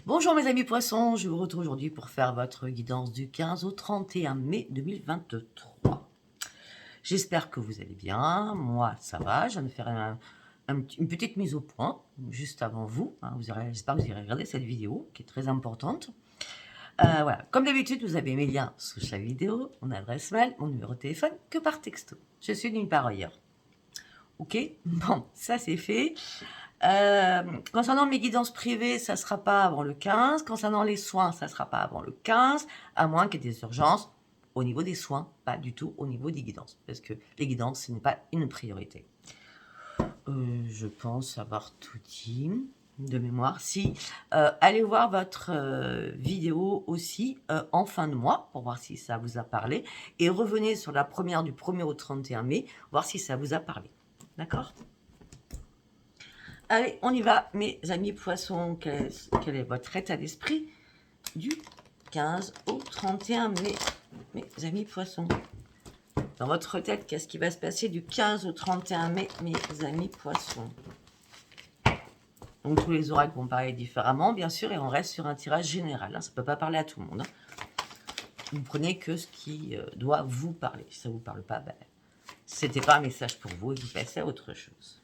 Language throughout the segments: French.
Bonjour mes amis poissons, je vous retrouve aujourd'hui pour faire votre guidance du 15 au 31 mai 2023. J'espère que vous allez bien, moi ça va, je viens de faire une petite mise au point juste avant vous. J'espère que vous irez regarder cette vidéo qui est très importante. Voilà, comme d'habitude vous avez mes liens sous chaque vidéo, mon adresse mail, mon numéro de téléphone que par texto. Je suis d'une part ailleurs. Ok, bon, ça c'est fait. Concernant mes guidances privées, ça ne sera pas avant le 15. Concernant les soins, ça ne sera pas avant le 15, à moins qu'il y ait des urgences au niveau des soins, pas du tout au niveau des guidances, parce que les guidances, ce n'est pas une priorité. Je pense avoir tout dit de mémoire. Si, allez voir votre vidéo aussi en fin de mois, pour voir si ça vous a parlé, et revenez sur la première du 1er au 31 mai, voir si ça vous a parlé. D'accord ? Allez, on y va, mes amis poissons. Quel est votre état d'esprit du 15 au 31 mai, mes amis poissons? Dans votre tête, qu'est-ce qui va se passer du 15 au 31 mai, mes amis poissons? Donc, tous les oracles vont parler différemment, bien sûr, et on reste sur un tirage général. Ça ne peut pas parler à tout le monde. Vous prenez que ce qui doit vous parler. Si ça ne vous parle pas, ben, c'était pas un message pour vous et vous passez à autre chose.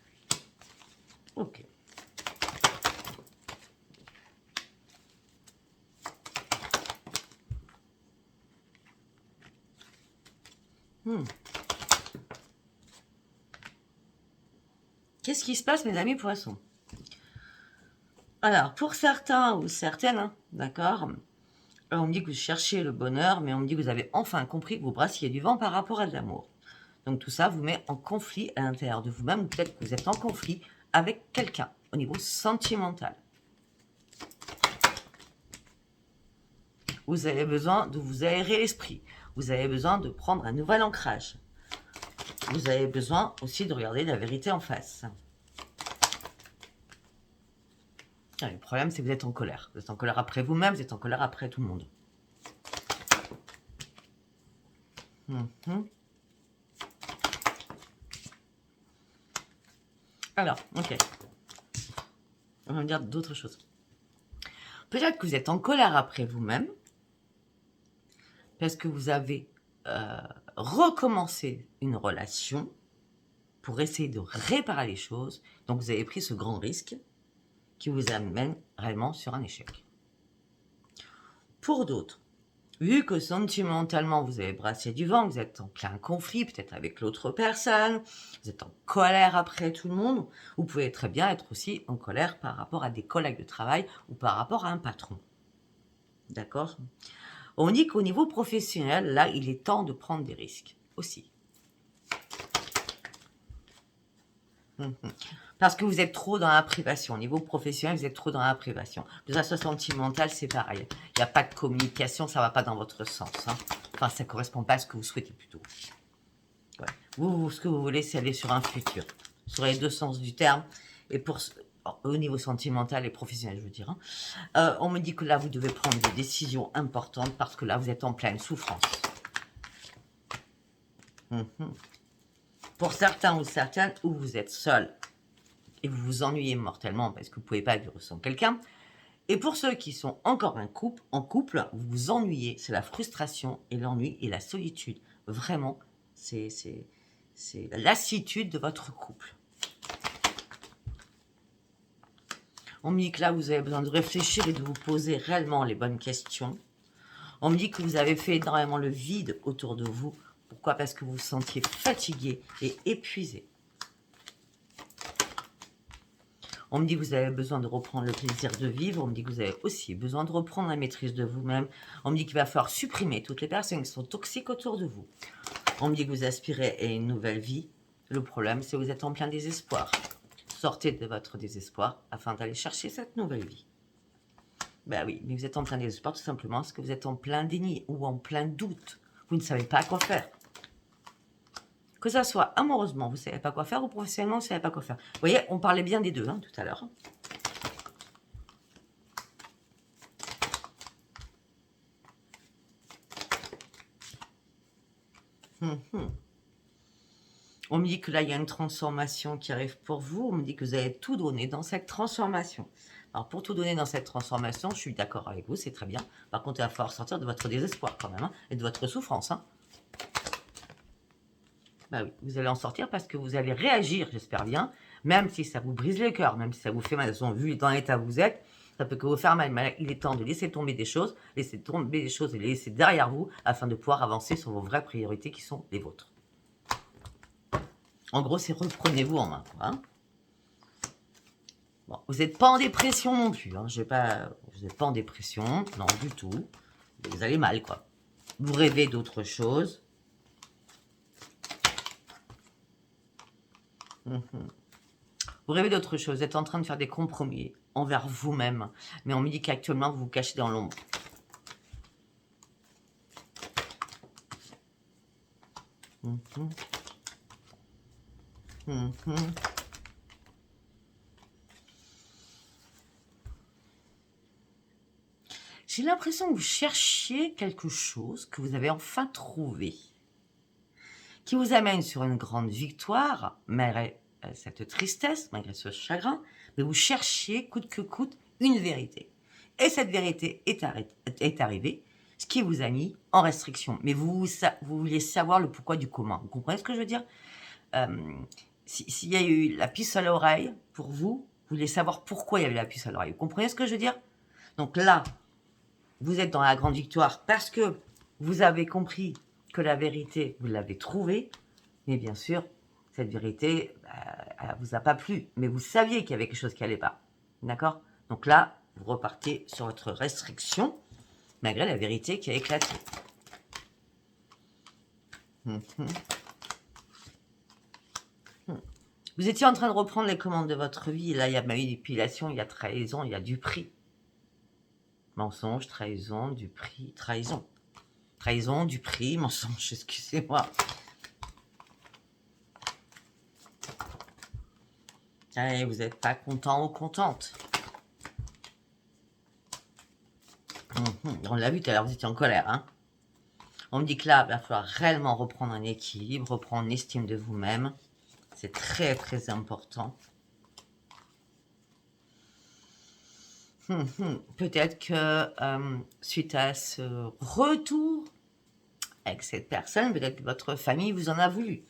Ok. Qu'est-ce qui se passe, mes amis poissons? Alors, pour certains ou certaines, d'accord, on me dit que vous cherchez le bonheur, mais on me dit que vous avez enfin compris que vous brassiez du vent par rapport à de l'amour. Donc tout ça vous met en conflit à l'intérieur de vous-même, ou peut-être que vous êtes en conflit avec quelqu'un au niveau sentimental. Vous avez besoin de vous aérer l'esprit. Vous avez besoin de prendre un nouvel ancrage. Vous avez besoin aussi de regarder la vérité en face. Le problème, c'est que vous êtes en colère. Vous êtes en colère après vous-même, vous êtes en colère après tout le monde. Alors, ok. On va dire d'autres choses. Peut-être que vous êtes en colère après vous-même, parce que vous avez recommencé une relation pour essayer de réparer les choses. Donc, vous avez pris ce grand risque qui vous amène réellement sur un échec. Pour d'autres, vu que sentimentalement, vous avez brassé du vent, vous êtes en plein conflit, peut-être avec l'autre personne, vous êtes en colère après tout le monde, vous pouvez très bien être aussi en colère par rapport à des collègues de travail ou par rapport à un patron. D'accord ? On dit qu'au niveau professionnel, là, il est temps de prendre des risques aussi. Parce que vous êtes trop dans la privation. Au niveau professionnel, vous êtes trop dans la privation. Que ça soit sentimental, c'est pareil. Il n'y a pas de communication, ça ne va pas dans votre sens. Enfin, ça ne correspond pas à ce que vous souhaitez plutôt. Ouais. Vous, ce que vous voulez, c'est aller sur un futur. Sur les deux sens du terme. Et au niveau sentimental et professionnel, je veux dire. On me dit que là, vous devez prendre des décisions importantes parce que là, vous êtes en pleine souffrance. Pour certains ou certaines, où vous êtes seul et vous vous ennuyez mortellement parce que vous ne pouvez pas vivre sans quelqu'un. Et pour ceux qui sont encore en couple, vous vous ennuyez. C'est la frustration et l'ennui et la solitude. Vraiment, c'est la lassitude de votre couple. On me dit que là, vous avez besoin de réfléchir et de vous poser réellement les bonnes questions. On me dit que vous avez fait énormément le vide autour de vous. Pourquoi? Parce que vous vous sentiez fatigué et épuisé. On me dit que vous avez besoin de reprendre le plaisir de vivre. On me dit que vous avez aussi besoin de reprendre la maîtrise de vous-même. On me dit qu'il va falloir supprimer toutes les personnes qui sont toxiques autour de vous. On me dit que vous aspirez à une nouvelle vie. Le problème, c'est que vous êtes en plein désespoir. Sortez de votre désespoir afin d'aller chercher cette nouvelle vie. Ben oui, mais vous êtes en plein désespoir tout simplement parce que vous êtes en plein déni ou en plein doute. Vous ne savez pas quoi faire. Que ça soit amoureusement, vous ne savez pas quoi faire, ou professionnellement, vous ne savez pas quoi faire. Vous voyez, on parlait bien des deux tout à l'heure. On me dit que là, il y a une transformation qui arrive pour vous. On me dit que vous avez tout donné dans cette transformation. Alors, pour tout donner dans cette transformation, je suis d'accord avec vous, c'est très bien. Par contre, il va falloir sortir de votre désespoir quand même, hein, et de votre souffrance. Hein. Bah oui, vous allez en sortir parce que vous allez réagir, j'espère bien, même si ça vous brise le cœur, même si ça vous fait mal. De toute façon, vu dans l'état où vous êtes, ça peut que vous faire mal. Mais il est temps de laisser tomber des choses, et les laisser derrière vous afin de pouvoir avancer sur vos vraies priorités qui sont les vôtres. En gros, c'est reprenez-vous en main. Hein. Bon, vous n'êtes pas en dépression non plus. Hein. Vous n'êtes pas en dépression, non du tout. Vous allez mal, quoi. Vous rêvez d'autre chose. Vous rêvez d'autre chose. Vous êtes en train de faire des compromis envers vous-même. Mais on me dit qu'actuellement, vous vous cachez dans l'ombre. J'ai l'impression que vous cherchiez quelque chose que vous avez enfin trouvé, qui vous amène sur une grande victoire, malgré cette tristesse, malgré ce chagrin, mais vous cherchiez coûte que coûte une vérité. Et cette vérité est arrivée, ce qui vous a mis en restriction. Mais vous vouliez savoir le pourquoi du comment. Vous comprenez ce que je veux dire? S'il y a eu la puce à l'oreille, pour vous, vous voulez savoir pourquoi il y avait la puce à l'oreille. Vous comprenez ce que je veux dire? Donc là, vous êtes dans la grande victoire parce que vous avez compris que la vérité, vous l'avez trouvée. Mais bien sûr, cette vérité, elle ne vous a pas plu. Mais vous saviez qu'il y avait quelque chose qui n'allait pas. D'accord? Donc là, vous repartez sur votre restriction, malgré la vérité qui a éclaté. Vous étiez en train de reprendre les commandes de votre vie. Là, il y a manipulation, il y a trahison, il y a du prix. Mensonge, trahison, du prix, trahison. Trahison, du prix, mensonge, excusez-moi. Allez, vous n'êtes pas content ou contente. On l'a vu tout à l'heure, vous étiez en colère. Hein. On me dit que là, il va falloir réellement reprendre un équilibre, reprendre l'estime de vous-même. C'est très, très important. Peut-être que suite à ce retour avec cette personne, peut-être que votre famille vous en a voulu.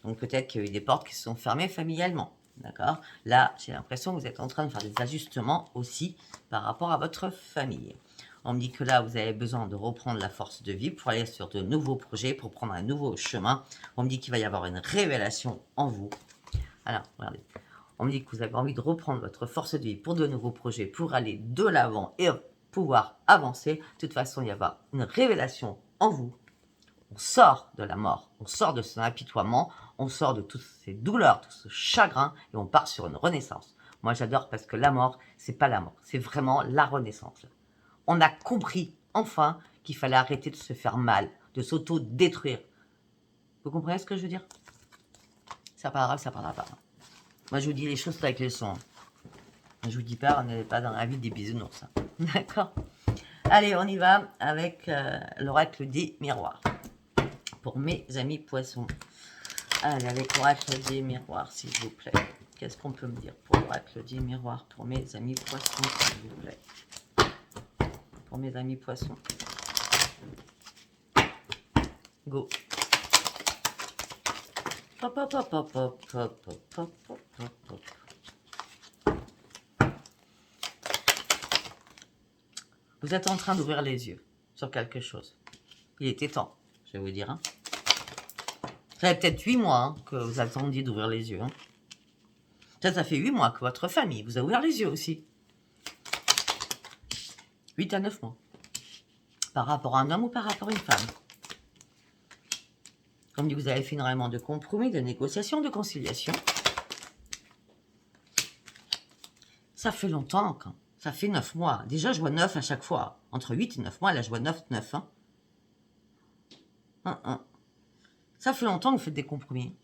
Donc peut-être qu'il y a eu des portes qui se sont fermées familialement. D'accord? Là, j'ai l'impression que vous êtes en train de faire des ajustements aussi par rapport à votre famille. On me dit que là, vous avez besoin de reprendre la force de vie pour aller sur de nouveaux projets, pour prendre un nouveau chemin. On me dit qu'il va y avoir une révélation en vous. Alors, regardez. On me dit que vous avez envie de reprendre votre force de vie pour de nouveaux projets, pour aller de l'avant et pouvoir avancer. De toute façon, il y avoir une révélation en vous. On sort de la mort, on sort de son apitoiement, on sort de toutes ces douleurs, tout ce chagrin, et on part sur une renaissance. Moi, j'adore parce que la mort, c'est pas la mort, c'est vraiment la renaissance. On a compris, enfin, qu'il fallait arrêter de se faire mal, de s'auto-détruire. Vous comprenez ce que je veux dire? Ça parlera, ça parlera pas. Moi, je vous dis les choses avec les sons. Je vous dis pas, on n'est pas dans la vie des bisounours. D'accord? Allez, on y va avec l'oracle des miroirs. Pour mes amis poissons. Allez, avec l'oracle des miroirs, s'il vous plaît. Qu'est-ce qu'on peut me dire pour l'oracle des miroirs pour mes amis poissons, s'il vous plaît? Pour mes amis poissons. Go. Hop, hop, hop, hop, hop, hop, hop, hop, hop, hop. Vous êtes en train d'ouvrir les yeux sur quelque chose. Il était temps, je vais vous dire. Hein. Ça fait peut-être 8 mois hein, que vous attendiez d'ouvrir les yeux. Hein. Ça fait 8 mois que votre famille vous a ouvert les yeux aussi. 8 à 9 mois. Par rapport à un homme ou par rapport à une femme. Comme dit, vous avez fait énormément de compromis, de négociations, de conciliation. Ça fait longtemps, quand. Ça fait 9 mois. Déjà, je vois 9 à chaque fois. Entre 8 et 9 mois, là, je vois 9, 9. Hein. Ça fait longtemps que vous faites des compromis.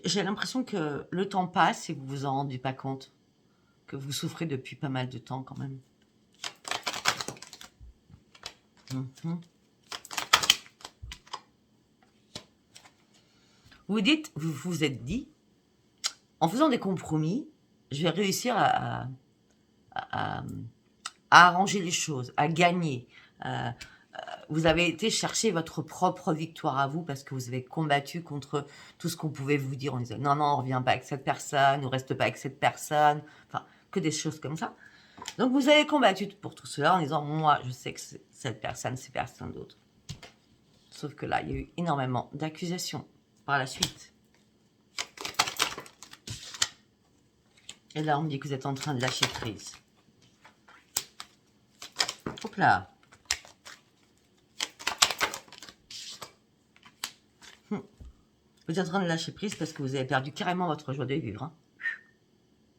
J'ai l'impression que le temps passe et que vous vous en rendez pas compte. Que vous souffrez depuis pas mal de temps, quand même. Vous vous êtes dit, en faisant des compromis, je vais réussir à arranger les choses, à gagner. Vous avez été chercher votre propre victoire à vous parce que vous avez combattu contre tout ce qu'on pouvait vous dire. On disait non, non, on ne revient pas avec cette personne, on reste pas avec cette personne. Enfin, que des choses comme ça. Donc, vous avez combattu pour tout cela en disant moi, je sais que cette personne, c'est personne d'autre. Sauf que là, il y a eu énormément d'accusations par la suite. Et là, on me dit que vous êtes en train de lâcher prise. Hop là. Vous êtes en train de lâcher prise parce que vous avez perdu carrément votre joie de vivre. Hein.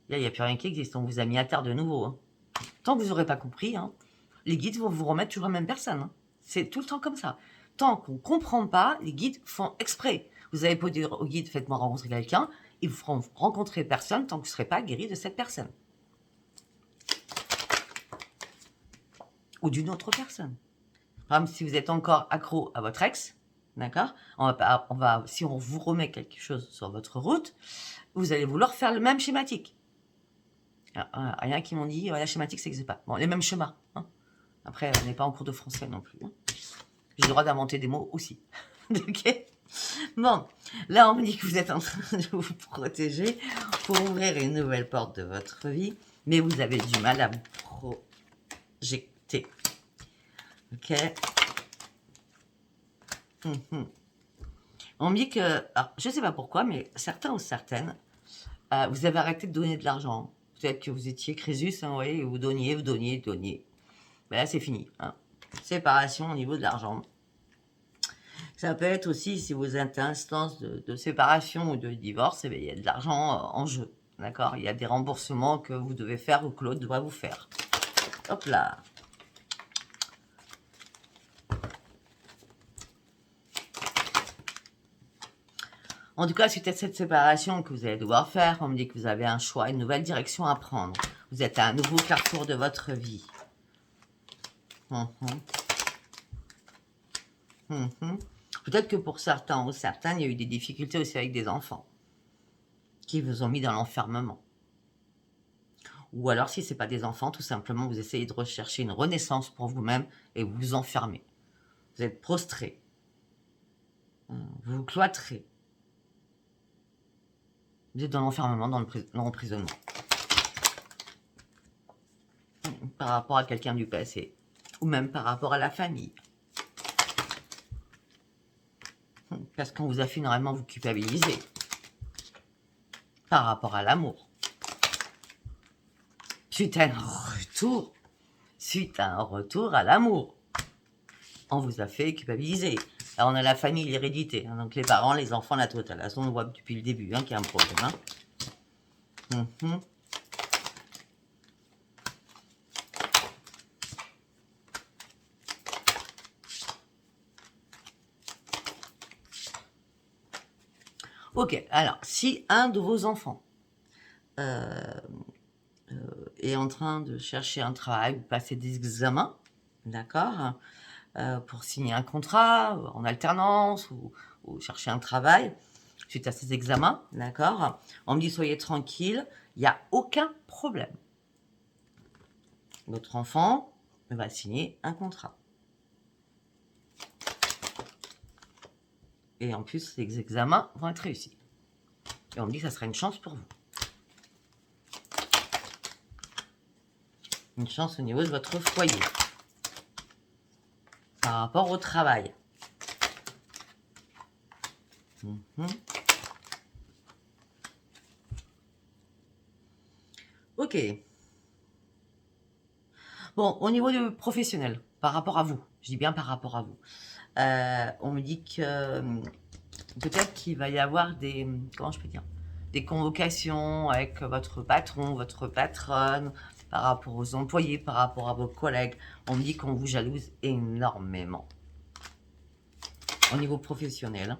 Là, il n'y a plus rien qui existe. On vous a mis à terre de nouveau. Hein. Tant que vous n'aurez pas compris, hein, les guides vont vous remettre toujours la même personne. Hein. C'est tout le temps comme ça. Tant qu'on ne comprend pas, les guides font exprès. Vous avez pas dire au guide, faites-moi rencontrer quelqu'un. Ils vous feront rencontrer personne tant que vous ne serez pas guéri de cette personne. Ou d'une autre personne. Par exemple, si vous êtes encore accro à votre ex, d'accord, si on vous remet quelque chose sur votre route, vous allez vouloir faire le même schématique. Rien qui m'ont dit, la schématique, ça n'existe pas. Bon, les mêmes schémas. Hein. Après, on n'est pas en cours de français non plus. Hein. J'ai le droit d'inventer des mots aussi. Ok. Bon, là, on me dit que vous êtes en train de vous protéger pour ouvrir une nouvelle porte de votre vie, mais vous avez du mal à vous projeter. Ok. On me dit que, alors, je ne sais pas pourquoi, mais certains ou certaines, vous avez arrêté de donner de l'argent. Peut-être que vous étiez Crésus, hein, ouais, vous donniez. Ben là, c'est fini. Hein. Séparation au niveau de l'argent. Ça peut être aussi, si vous êtes à instance de séparation ou de divorce, eh bien, il y a de l'argent en jeu. D'accord. Il y a des remboursements que vous devez faire ou que l'autre doit vous faire. Hop là. En tout cas, suite à cette séparation que vous allez devoir faire, on me dit que vous avez un choix, une nouvelle direction à prendre. Vous êtes à un nouveau carrefour de votre vie. Peut-être que pour certains ou certaines, il y a eu des difficultés aussi avec des enfants qui vous ont mis dans l'enfermement. Ou alors, si ce n'est pas des enfants, tout simplement, vous essayez de rechercher une renaissance pour vous-même et vous vous enfermez. Vous êtes prostré. Vous vous cloîtrez. Vous êtes dans l'enfermement, dans l'emprisonnement. Par rapport à quelqu'un du passé. Ou même par rapport à la famille. Parce qu'on vous a finalement vous culpabiliser. Par rapport à l'amour. Suite à un retour à l'amour. On vous a fait culpabiliser. Là, on a la famille, l'hérédité. Hein, donc les parents, les enfants, la totale. Là, on voit depuis le début qu'il y a un problème. Hein. Ok, alors, si un de vos enfants est en train de chercher un travail ou passer des examens, d'accord, pour signer un contrat en alternance ou chercher un travail suite à ces examens, d'accord, on me dit soyez tranquille, il n'y a aucun problème. Votre enfant va signer un contrat. Et en plus, les examens vont être réussis. Et on me dit que ça sera une chance pour vous. Une chance au niveau de votre foyer. Par rapport au travail. Ok. Bon, au niveau du professionnel, par rapport à vous, je dis bien par rapport à vous, on me dit que peut-être qu'il va y avoir des, comment je peux dire, des convocations avec votre patron, votre patronne, par rapport aux employés, par rapport à vos collègues. On me dit qu'on vous jalouse énormément. Au niveau professionnel.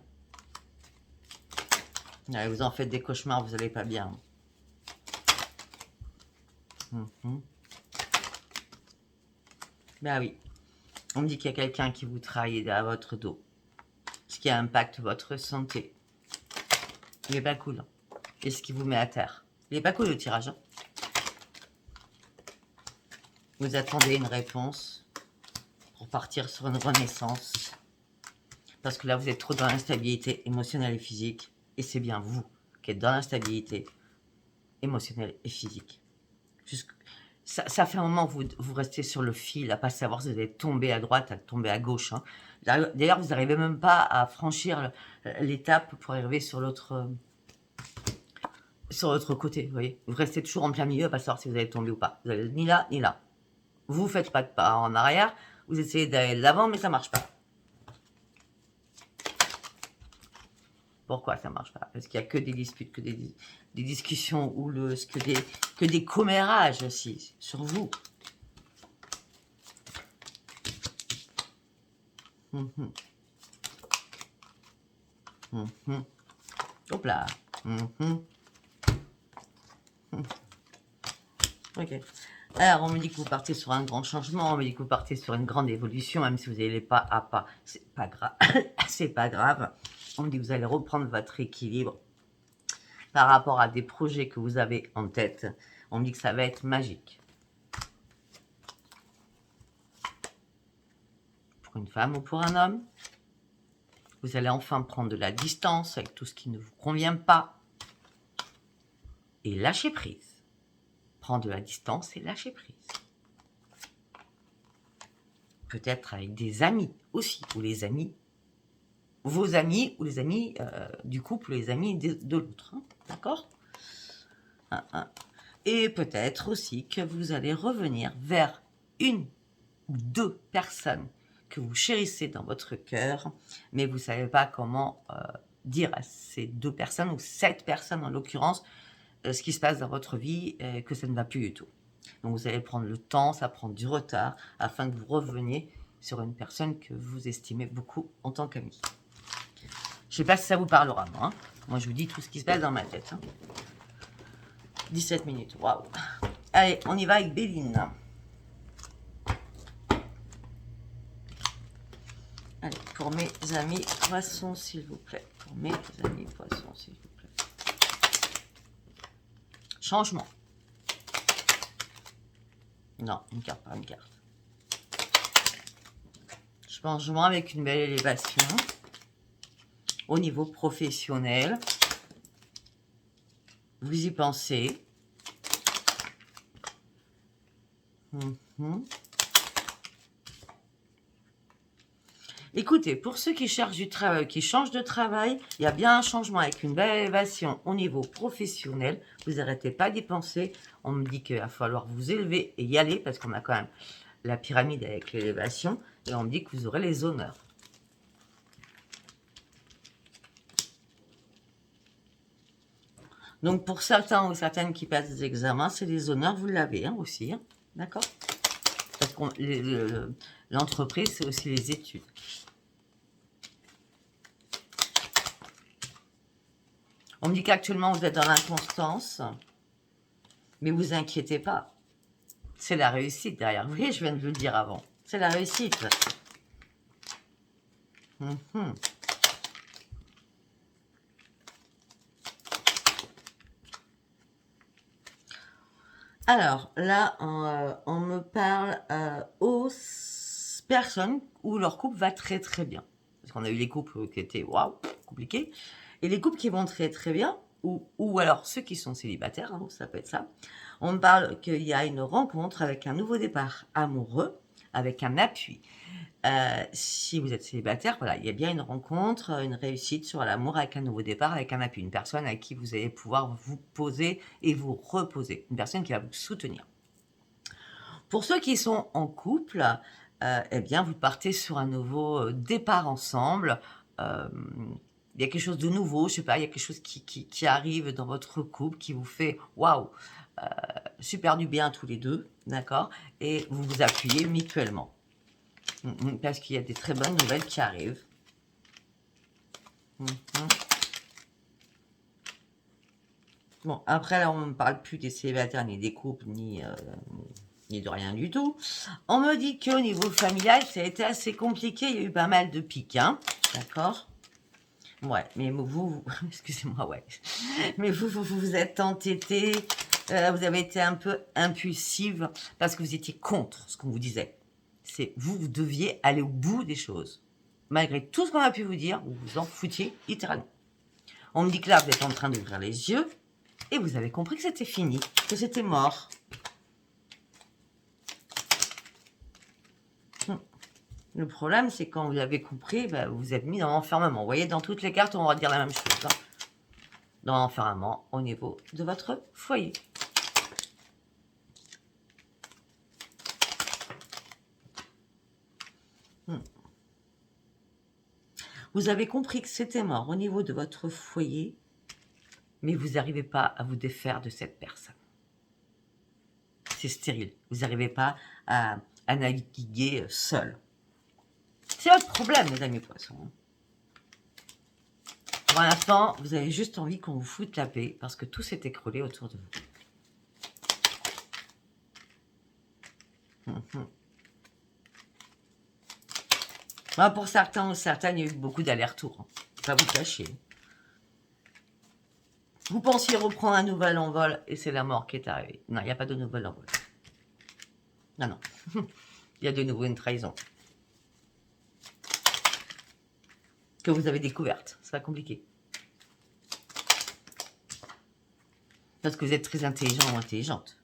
Hein. Vous en faites des cauchemars, vous n'allez pas bien. Ben oui. On me dit qu'il y a quelqu'un qui vous trahit à votre dos. Ce qui impacte votre santé. Il n'est pas cool. et ce qui vous met à terre. Il n'est pas cool le tirage. Hein. Vous attendez une réponse pour partir sur une renaissance. Parce que là, vous êtes trop dans l'instabilité émotionnelle et physique. Et c'est bien vous qui êtes dans l'instabilité émotionnelle et physique. Ça fait un moment que vous restez sur le fil, à pas savoir si vous allez tomber à droite, à tomber à gauche. Hein. D'ailleurs, vous n'arrivez même pas à franchir l'étape pour arriver sur l'autre côté. Vous voyez, vous restez toujours en plein milieu, à pas savoir si vous allez tomber ou pas. Vous allez ni là, ni là. Vous ne faites pas de pas en arrière, vous essayez d'aller de l'avant, mais ça ne marche pas. Pourquoi ça ne marche pas? Parce qu'il n'y a que des disputes, que des discussions, ou que des commérages aussi, sur vous. Hop là. Ok. Alors, on me dit que vous partez sur un grand changement, on me dit que vous partez sur une grande évolution, même si vous n'allez pas à pas. C'est pas grave. C'est pas grave. On me dit que vous allez reprendre votre équilibre par rapport à des projets que vous avez en tête. On me dit que ça va être magique. Pour une femme ou pour un homme, vous allez enfin prendre de la distance avec tout ce qui ne vous convient pas et lâcher prise. Prendre de la distance et lâcher prise. Peut-être avec des amis aussi, ou les amis, vos amis, ou les amis du couple, ou les amis de l'autre. Hein, d'accord? Et peut-être aussi que vous allez revenir vers une ou deux personnes que vous chérissez dans votre cœur, mais vous ne savez pas comment dire à ces deux personnes, ou cette personne en l'occurrence, ce qui se passe dans votre vie, que ça ne va plus du tout. Donc vous allez prendre le temps, ça prend du retard, afin que vous reveniez sur une personne que vous estimez beaucoup en tant qu'ami. Je ne sais pas si ça vous parlera, moi. Hein. Moi, je vous dis tout ce qui se passe dans ma tête. Hein. 17 minutes, waouh. Allez, on y va avec Béline. Allez, pour mes amis poissons, s'il vous plaît. Pour mes amis poissons, s'il vous plaît. Changement. Non, une carte par une carte. Changement avec une belle élévation. Au niveau professionnel. Vous y pensez. Écoutez, pour ceux qui cherchent du travail, qui changent de travail, il y a bien un changement avec une belle élévation au niveau professionnel. Vous n'arrêtez pas d'y penser. On me dit qu'il va falloir vous élever et y aller parce qu'on a quand même la pyramide avec l'élévation. Et on me dit que vous aurez les honneurs. Donc pour certains ou certaines qui passent des examens, c'est les honneurs, vous l'avez hein, aussi. Hein, d'accord? Parce que l'entreprise, c'est aussi les études. On me dit qu'actuellement, vous êtes dans l'inconstance. Mais vous inquiétez pas. C'est la réussite derrière. Vous voyez, je viens de le dire avant. C'est la réussite. Alors, là, on me parle aux personnes où leur couple va très très bien. Parce qu'on a eu les couples qui étaient, waouh, compliqués. Et les couples qui vont très très bien, ou alors ceux qui sont célibataires, hein, ça peut être ça. On me parle qu'il y a une rencontre avec un nouveau départ amoureux, avec un appui. Si vous êtes célibataire, voilà, il y a bien une rencontre, une réussite sur l'amour avec un nouveau départ, avec un appui, une personne à qui vous allez pouvoir vous poser et vous reposer, une personne qui va vous soutenir. Pour ceux qui sont en couple, eh bien, vous partez sur un nouveau départ ensemble. Il y a quelque chose de nouveau, je sais pas, il y a quelque chose qui arrive dans votre couple qui vous fait waouh, super du bien tous les deux, d'accord? Et vous vous appuyez mutuellement. Parce qu'il y a des très bonnes nouvelles qui arrivent. Bon, après, là, on ne me parle plus des célibataires, ni des couples, ni de rien du tout. On me dit qu'au niveau familial, ça a été assez compliqué. Il y a eu pas mal de piques, hein, d'accord? Ouais, mais excusez-moi, ouais. Mais vous êtes entêté, vous avez été un peu impulsive parce que vous étiez contre ce qu'on vous disait. C'est vous deviez aller au bout des choses. Malgré tout ce qu'on a pu vous dire, vous vous en foutiez littéralement. On me dit que là, vous êtes en train d'ouvrir les yeux et vous avez compris que c'était fini, que c'était mort. Le problème, c'est quand vous avez compris, vous vous êtes mis dans l'enfermement. Vous voyez, dans toutes les cartes, on va dire la même chose. Hein. Dans l'enfermement au niveau de votre foyer. Vous avez compris que c'était mort au niveau de votre foyer, mais vous n'arrivez pas à vous défaire de cette personne. C'est stérile. Vous n'arrivez pas à naviguer seul. C'est votre problème, les amis poissons. Pour l'instant, vous avez juste envie qu'on vous foute la paix parce que tout s'est écroulé autour de vous. Pour certains ou certaines, il y a eu beaucoup d'allers-retours. Hein. Pas vous cacher. Vous pensiez reprendre un nouvel envol et c'est la mort qui est arrivée. Non, il n'y a pas de nouvel envol. Non, non. Il y a de nouveau une trahison. Que vous avez découverte. C'est pas compliqué. Parce que vous êtes très intelligent ou intelligente.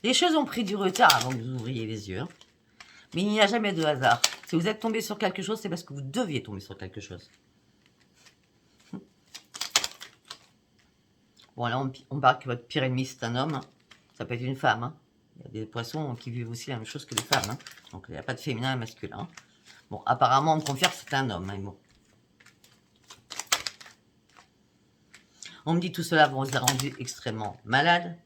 Les choses ont pris du retard avant que vous ouvriez les yeux. Mais il n'y a jamais de hasard. Si vous êtes tombé sur quelque chose, c'est parce que vous deviez tomber sur quelque chose. Bon, là, on parle que votre pire ennemi, c'est un homme. Ça peut être une femme. Hein. Il y a des poissons qui vivent aussi la même chose que les femmes. Hein. Donc, il n'y a pas de féminin et masculin. Bon, apparemment, on me confirme que c'est un homme. Hein, bon. On me dit tout cela vous a rendu extrêmement malade.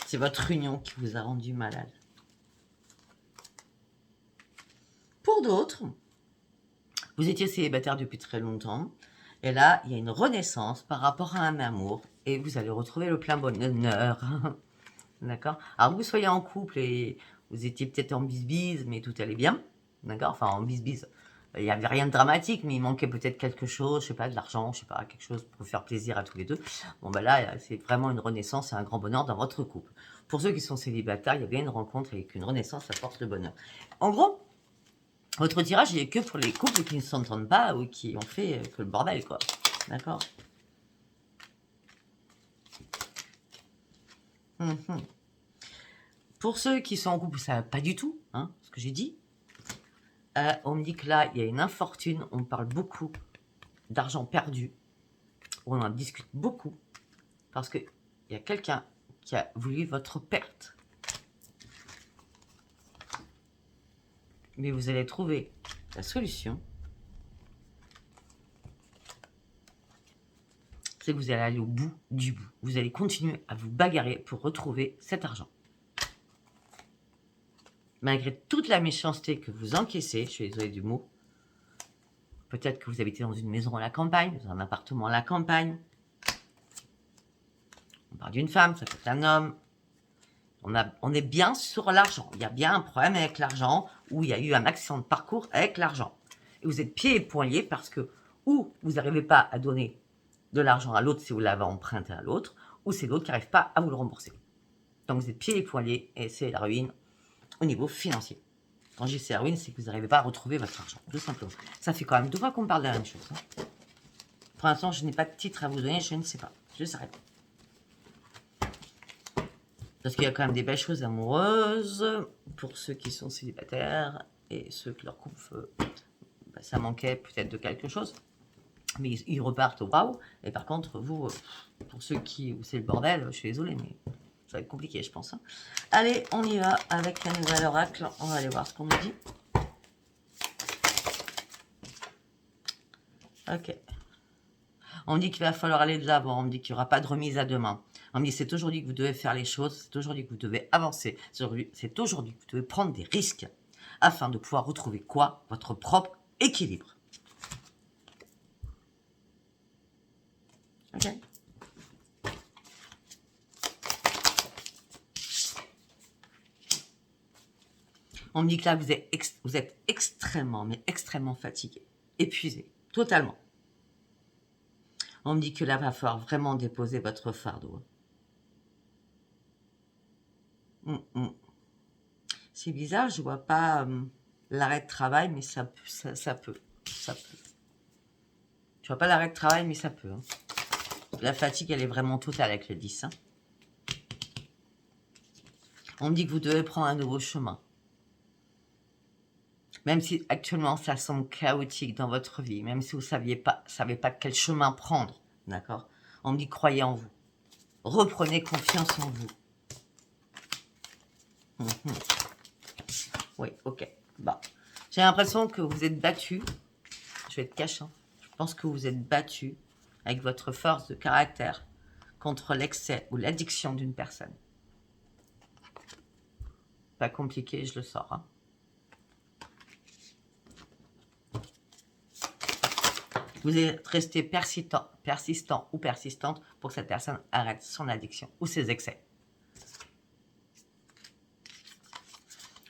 C'est votre union qui vous a rendu malade. Pour d'autres, vous étiez célibataire depuis très longtemps. Et là, il y a une renaissance par rapport à un amour. Et vous allez retrouver le plein bonheur. D'accord. Alors, vous soyez en couple et vous étiez peut-être en bisbise, mais tout allait bien. D'accord. Enfin, en bisbise. Il n'y avait rien de dramatique, mais il manquait peut-être quelque chose, je sais pas, de l'argent, je sais pas, quelque chose pour faire plaisir à tous les deux. Bon, là, c'est vraiment une renaissance et un grand bonheur dans votre couple. Pour ceux qui sont célibataires, il y a bien une rencontre et qu'une renaissance apporte le bonheur. En gros, votre tirage, il est que pour les couples qui ne s'entendent pas ou qui ont fait que le bordel, quoi. D'accord. Pour ceux qui sont en couple, ça va pas du tout, hein, ce que j'ai dit. On me dit que là, il y a une infortune, on parle beaucoup d'argent perdu. On en discute beaucoup parce qu'il y a quelqu'un qui a voulu votre perte. Mais vous allez trouver la solution. C'est que vous allez aller au bout du bout. Vous allez continuer à vous bagarrer pour retrouver cet argent. Malgré toute la méchanceté que vous encaissez, je suis désolée du mot, peut-être que vous habitez dans une maison à la campagne, dans un appartement à la campagne. On parle d'une femme, ça peut être un homme. On est bien sur l'argent. Il y a bien un problème avec l'argent, ou il y a eu un accident de parcours avec l'argent. Et vous êtes pieds et poings liés parce que, ou vous n'arrivez pas à donner de l'argent à l'autre si vous l'avez emprunté à l'autre, ou c'est l'autre qui n'arrive pas à vous le rembourser. Donc vous êtes pieds et poings liés et c'est la ruine au niveau financier. Quand je dis c'est la ruine, c'est que vous n'arrivez pas à retrouver votre argent, tout simplement. Ça fait quand même 2 fois qu'on me parle de la même chose. Hein. Pour l'instant, je n'ai pas de titre à vous donner, je ne sais pas. Je s'arrête. Parce qu'il y a quand même des belles choses amoureuses pour ceux qui sont célibataires et ceux que leur couple, ça manquait peut-être de quelque chose. Mais ils repartent au waouh. Et par contre, vous, pour ceux où c'est le bordel, je suis désolée, mais ça va être compliqué, je pense. Hein. Allez, on y va avec un nouvel oracle. On va aller voir ce qu'on nous dit. Ok. On me dit qu'il va falloir aller de l'avant. On me dit qu'il n'y aura pas de remise à demain. On me dit c'est aujourd'hui que vous devez faire les choses. C'est aujourd'hui que vous devez avancer. C'est aujourd'hui que vous devez prendre des risques afin de pouvoir retrouver quoi? Votre propre équilibre. Ok. On me dit que là, vous êtes extrêmement, mais extrêmement fatigué, épuisé, totalement. On me dit que là, va falloir vraiment déposer votre fardeau. C'est bizarre, je vois pas l'arrêt de travail, mais ça peut. Je vois pas l'arrêt de travail, mais ça peut. Hein. La fatigue, elle est vraiment totale avec le 10. Hein. On me dit que vous devez prendre un nouveau chemin. Même si actuellement ça semble chaotique dans votre vie, même si vous savez pas quel chemin prendre, d'accord? On me dit croyez en vous. Reprenez confiance en vous. Oui, ok. Bah, j'ai l'impression que vous êtes battu. Je vais être cash. Hein. Je pense que vous êtes battu avec votre force de caractère contre l'excès ou l'addiction d'une personne. Pas compliqué, je le sors. Hein. Vous êtes resté persistant ou persistante pour que cette personne arrête son addiction ou ses excès.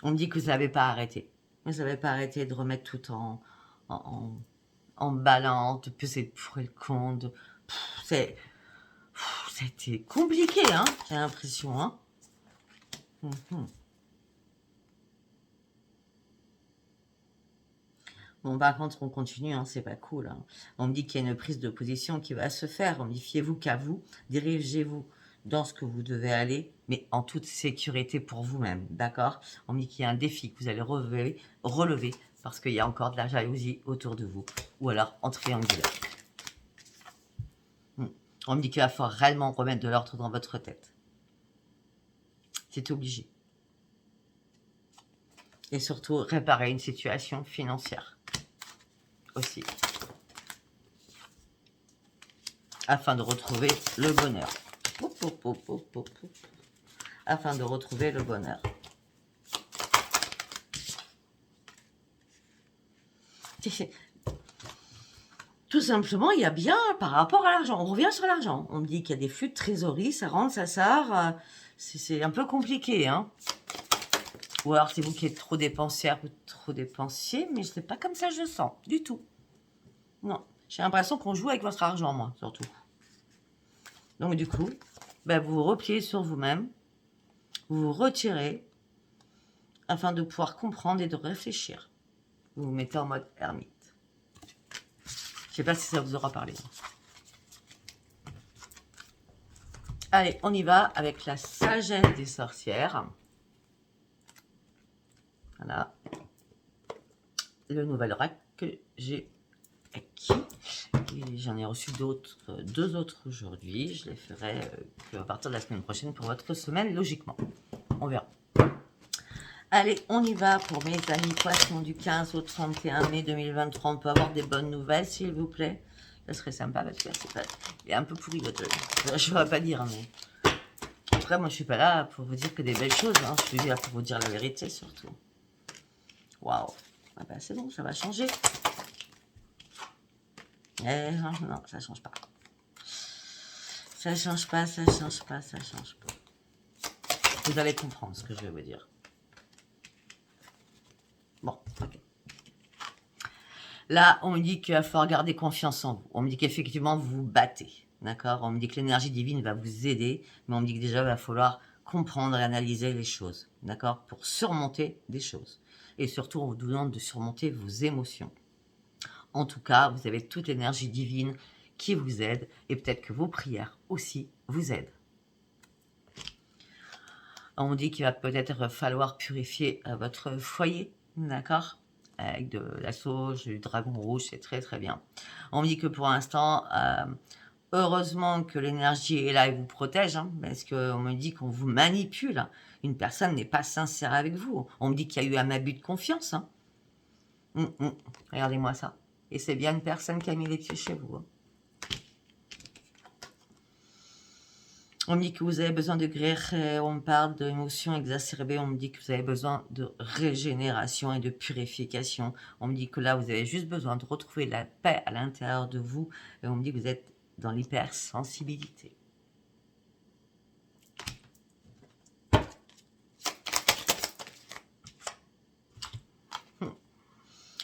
On me dit que vous n'avez pas arrêté. Vous n'avez pas arrêté de remettre tout en balance, de peser le pour et le contre. C'était compliqué, hein, j'ai l'impression. Hein. Bon, par contre, on continue, hein, c'est pas cool. Hein. On me dit qu'il y a une prise de position qui va se faire. On me dit, fiez-vous qu'à vous, dirigez-vous dans ce que vous devez aller, mais en toute sécurité pour vous-même, d'accord? On me dit qu'il y a un défi que vous allez relever parce qu'il y a encore de la jalousie autour de vous, ou alors en triangulaire. On me dit qu'il va falloir réellement remettre de l'ordre dans votre tête. C'est obligé. Et surtout, réparer une situation financière. Aussi. Afin de retrouver le bonheur. Afin de retrouver le bonheur. Tout simplement, il y a bien par rapport à l'argent. On revient sur l'argent. On me dit qu'il y a des flux de trésorerie, ça rentre, ça sort. C'est un peu compliqué, hein. Ou alors c'est vous qui êtes trop dépensière ou trop dépensier, mais c'est pas comme ça que je le sens, du tout. Non, j'ai l'impression qu'on joue avec votre argent, moi, surtout. Donc du coup, ben, vous vous repliez sur vous-même, vous vous retirez, afin de pouvoir comprendre et de réfléchir. Vous vous mettez en mode ermite. Je sais pas si ça vous aura parlé. Allez, on y va avec la sagesse des sorcières. Voilà. Le nouvel oracle que j'ai acquis. J'en ai reçu deux autres aujourd'hui. Je les ferai à partir de la semaine prochaine pour votre semaine, logiquement. On verra. Allez, on y va pour mes amis poissons du 15 au 31 mai 2023. On peut avoir des bonnes nouvelles, s'il vous plaît. Ça serait sympa parce que il est un peu pourri votre... Je ne vais pas dire, mais... Après, moi, je suis pas là pour vous dire que des belles choses. Hein. Je suis là pour vous dire la vérité, surtout. Waouh. Ah ben, c'est bon, ça va changer. Eh, non, ça change pas. Ça change pas, ça change pas, ça change pas. Vous allez comprendre ce que je vais vous dire. Bon, ok. Là, on me dit qu'il va falloir garder confiance en vous. On me dit qu'effectivement, vous vous battez. D'accord? On me dit que l'énergie divine va vous aider. Mais on me dit que déjà, il va falloir comprendre et analyser les choses. D'accord? Pour surmonter des choses. Et surtout, on vous demande de surmonter vos émotions. En tout cas, vous avez toute l'énergie divine qui vous aide. Et peut-être que vos prières aussi vous aident. On dit qu'il va peut-être falloir purifier votre foyer. D'accord? Avec de la sauge, du dragon rouge, c'est très très bien. On me dit que pour l'instant, heureusement que l'énergie est là et vous protège, hein, parce qu'on me dit qu'on vous manipule. Une personne n'est pas sincère avec vous. On me dit qu'il y a eu un abus de confiance. Hein. Regardez-moi ça. Et c'est bien une personne qui a mis les pieds chez vous. Hein. On me dit que vous avez besoin de guérir, on me parle d'émotions exacerbées, on me dit que vous avez besoin de régénération et de purification. On me dit que là, vous avez juste besoin de retrouver la paix à l'intérieur de vous. Et on me dit que vous êtes dans l'hypersensibilité.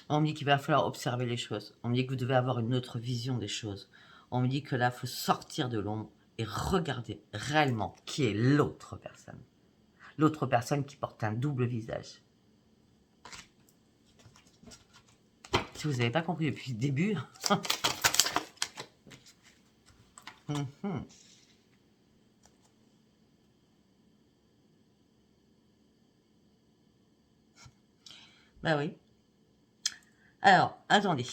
On me dit qu'il va falloir observer les choses. On me dit que vous devez avoir une autre vision des choses. On me dit que là, il faut sortir de l'ombre et regarder réellement qui est l'autre personne. L'autre personne qui porte un double visage. Si vous n'avez pas compris depuis le début... Ben oui. Alors, attendez.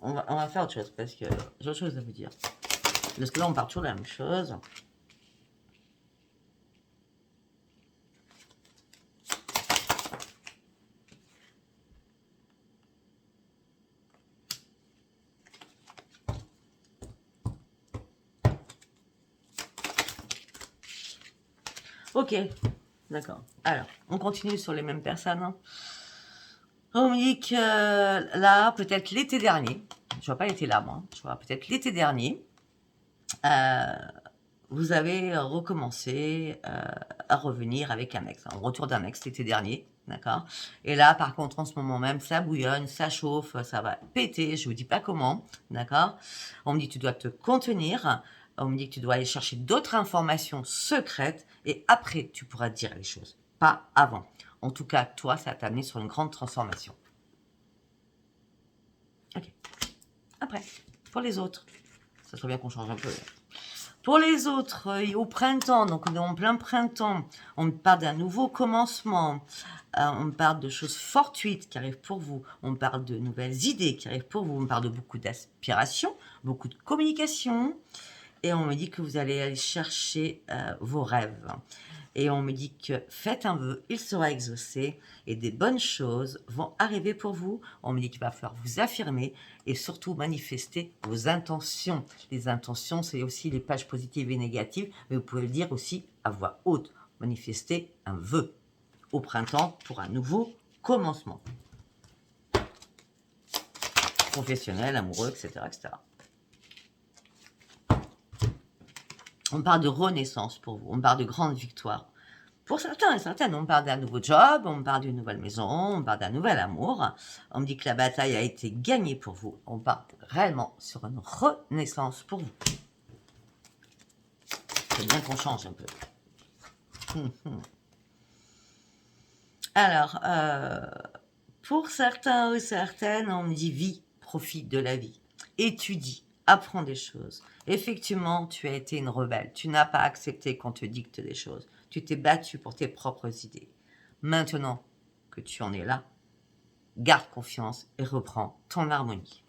On va faire autre chose parce que j'ai autre chose à vous dire. Parce que là, on part toujours de la même chose. Ok, d'accord. Alors, on continue sur les mêmes personnes. Hein. On me dit que là, peut-être l'été dernier, je vois pas l'été là, moi, je vois peut-être l'été dernier, vous avez recommencé à revenir avec un ex, un retour d'un ex l'été dernier, d'accord. Et là, par contre, en ce moment même, ça bouillonne, ça chauffe, ça va péter, je vous dis pas comment, d'accord. On me dit que tu dois te contenir, on me dit que tu dois aller chercher d'autres informations secrètes, et après, tu pourras dire les choses, pas avant. En tout cas, toi, ça t'a amené sur une grande transformation. Ok. Après, pour les autres, ça serait bien qu'on change un peu. Pour les autres, au printemps, donc on est en plein printemps, on parle d'un nouveau commencement, on parle de choses fortuites qui arrivent pour vous, on parle de nouvelles idées qui arrivent pour vous, on parle de beaucoup d'aspiration, beaucoup de communication, et on me dit que vous allez aller chercher vos rêves. Et on me dit que faites un vœu, il sera exaucé et des bonnes choses vont arriver pour vous. On me dit qu'il va falloir vous affirmer et surtout manifester vos intentions. Les intentions, c'est aussi les pages positives et négatives, mais vous pouvez le dire aussi à voix haute. Manifester un vœu au printemps pour un nouveau commencement. Professionnel, amoureux, etc., etc. On parle de renaissance pour vous, on parle de grande victoire. Pour certains et certaines, on parle d'un nouveau job, on parle d'une nouvelle maison, on parle d'un nouvel amour. On me dit que la bataille a été gagnée pour vous. On parle réellement sur une renaissance pour vous. C'est bien qu'on change un peu. Alors, pour certains ou certaines, on me dit vie, profite de la vie. Étudie, apprends des choses. Effectivement, tu as été une rebelle. Tu n'as pas accepté qu'on te dicte des choses. Tu t'es battu pour tes propres idées. Maintenant que tu en es là, garde confiance et reprends ton harmonie.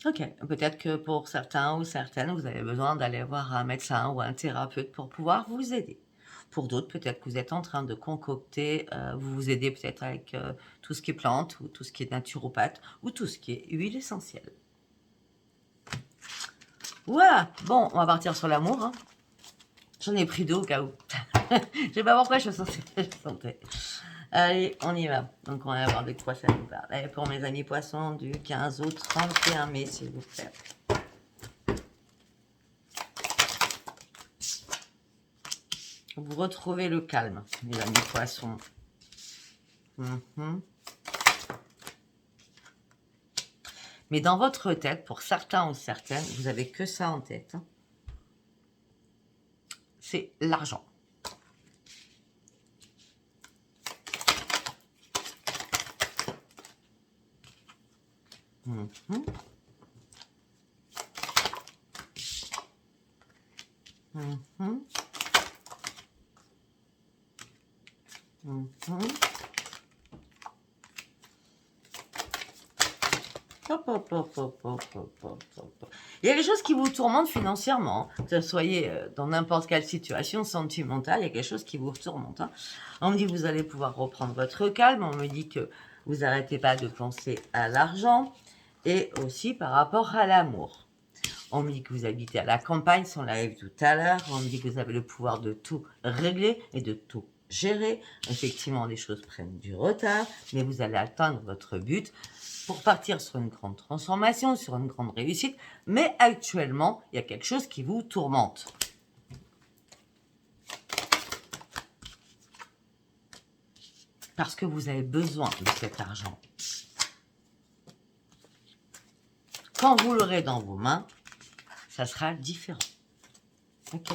Ok, peut-être que pour certains ou certaines, vous avez besoin d'aller voir un médecin ou un thérapeute pour pouvoir vous aider. Pour d'autres, peut-être que vous êtes en train de concocter, vous aider peut-être avec tout ce qui est plantes, ou tout ce qui est naturopathe, ou tout ce qui est huile essentielle. Voilà, bon, on va partir sur l'amour. Hein. J'en ai pris deux au cas où. Je sais pas pourquoi je sentais. Allez, on y va. Donc, on va voir de quoi ça nous parle. Allez, pour mes amis poissons, du 15 au 31 mai, s'il vous plaît. Vous retrouvez le calme, mes amis poissons. Mais dans votre tête, pour certains ou certaines, vous n'avez que ça en tête. Hein. C'est l'argent. Il y a quelque chose qui vous tourmente financièrement, que vous soyez dans n'importe quelle situation sentimentale, il y a quelque chose qui vous tourmente. Hein. On me dit que vous allez pouvoir reprendre votre calme, on me dit que vous n'arrêtez pas de penser à l'argent et aussi par rapport à l'amour. On me dit que vous habitez à la campagne, si on l'a vu tout à l'heure, on me dit que vous avez le pouvoir de tout régler et de tout gérer. Effectivement, les choses prennent du retard, mais vous allez atteindre votre but pour partir sur une grande transformation, sur une grande réussite. Mais actuellement, il y a quelque chose qui vous tourmente. Parce que vous avez besoin de cet argent. Quand vous l'aurez dans vos mains, ça sera différent. Ok.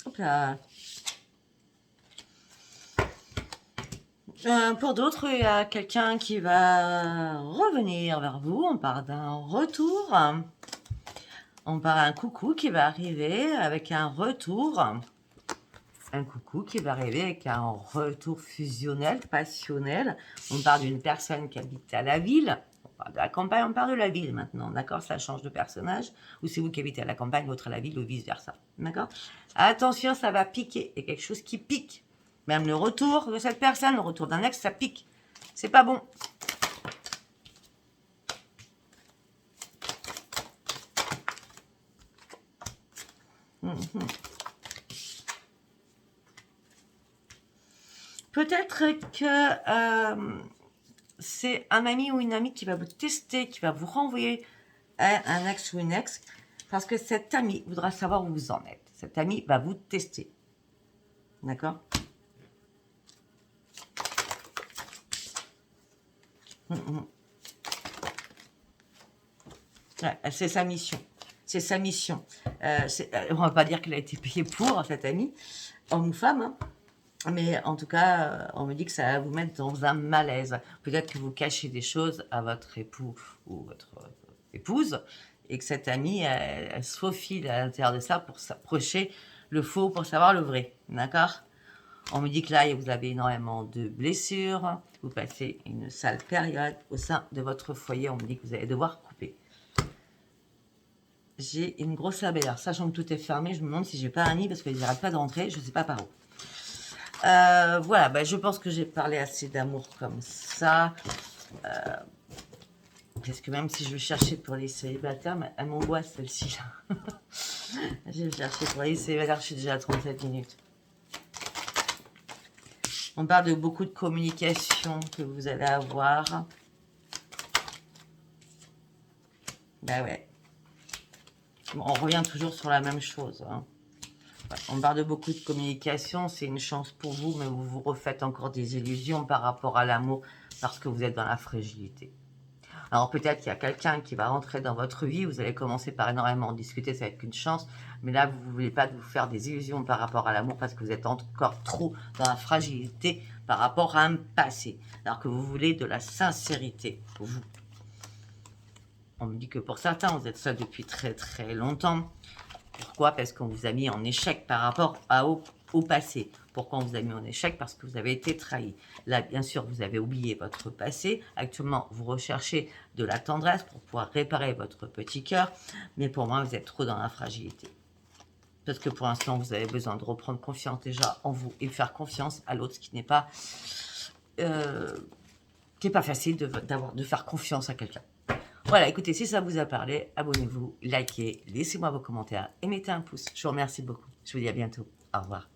Hop là. Pour d'autres, il y a quelqu'un qui va revenir vers vous. On part d'un retour. On part un coucou qui va arriver avec un retour. Un coucou qui va arriver avec un retour fusionnel, passionnel. On parle d'une personne qui habite à la ville. On parle de la campagne, on parle de la ville maintenant. D'accord? Ça change de personnage. Ou c'est vous qui habitez à la campagne, l'autre à la ville, ou vice-versa. D'accord? Attention, ça va piquer. Il y a quelque chose qui pique. Même le retour de cette personne, le retour d'un ex, ça pique. C'est pas bon. Peut-être que c'est un ami ou une amie qui va vous tester, qui va vous renvoyer à un ex ou une ex, parce que cet ami voudra savoir où vous en êtes. Cet ami va vous tester. D'accord? Ouais, c'est sa mission. C'est sa mission. On va pas dire qu'elle a été payée pour, cette amie, homme ou femme, hein. Mais en tout cas, on me dit que ça va vous mettre dans un malaise. Peut-être que vous cachez des choses à votre époux ou votre épouse et que cette amie, elle se faufile à l'intérieur de ça pour s'approcher le faux pour savoir le vrai. D'accord? On me dit que là, vous avez énormément de blessures. Vous passez une sale période au sein de votre foyer. On me dit que vous allez devoir couper. J'ai une grosse abeille. Alors, sachant que tout est fermé, je me demande si j'ai pas un nid parce qu'ils n'arrêtent pas de rentrer. Je ne sais pas par où. Voilà, bah, je pense que j'ai parlé assez d'amour comme ça. Parce que même si je veux chercher pour les célibataires, elle m'angoisse celle-ci. Je vais chercher pour les célibataires, je suis déjà à 37 minutes. On parle de beaucoup de communication que vous allez avoir. Bah ouais. Bon, on revient toujours sur la même chose, hein. On parle de beaucoup de communication, c'est une chance pour vous, mais vous vous refaites encore des illusions par rapport à l'amour parce que vous êtes dans la fragilité. Alors peut-être qu'il y a quelqu'un qui va rentrer dans votre vie, vous allez commencer par énormément discuter, ça va être une chance, mais là vous ne voulez pas vous faire des illusions par rapport à l'amour parce que vous êtes encore trop dans la fragilité par rapport à un passé, alors que vous voulez de la sincérité pour vous. On me dit que pour certains, vous êtes seul depuis très très longtemps. Pourquoi? Parce qu'on vous a mis en échec par rapport au passé. Pourquoi on vous a mis en échec? Parce que vous avez été trahi. Là, bien sûr, vous avez oublié votre passé. Actuellement, vous recherchez de la tendresse pour pouvoir réparer votre petit cœur. Mais pour moi, vous êtes trop dans la fragilité. Parce que pour l'instant, vous avez besoin de reprendre confiance déjà en vous et faire confiance à l'autre, ce qui n'est pas, facile de faire confiance à quelqu'un. Voilà, écoutez, si ça vous a parlé, abonnez-vous, likez, laissez-moi vos commentaires et mettez un pouce. Je vous remercie beaucoup. Je vous dis à bientôt. Au revoir.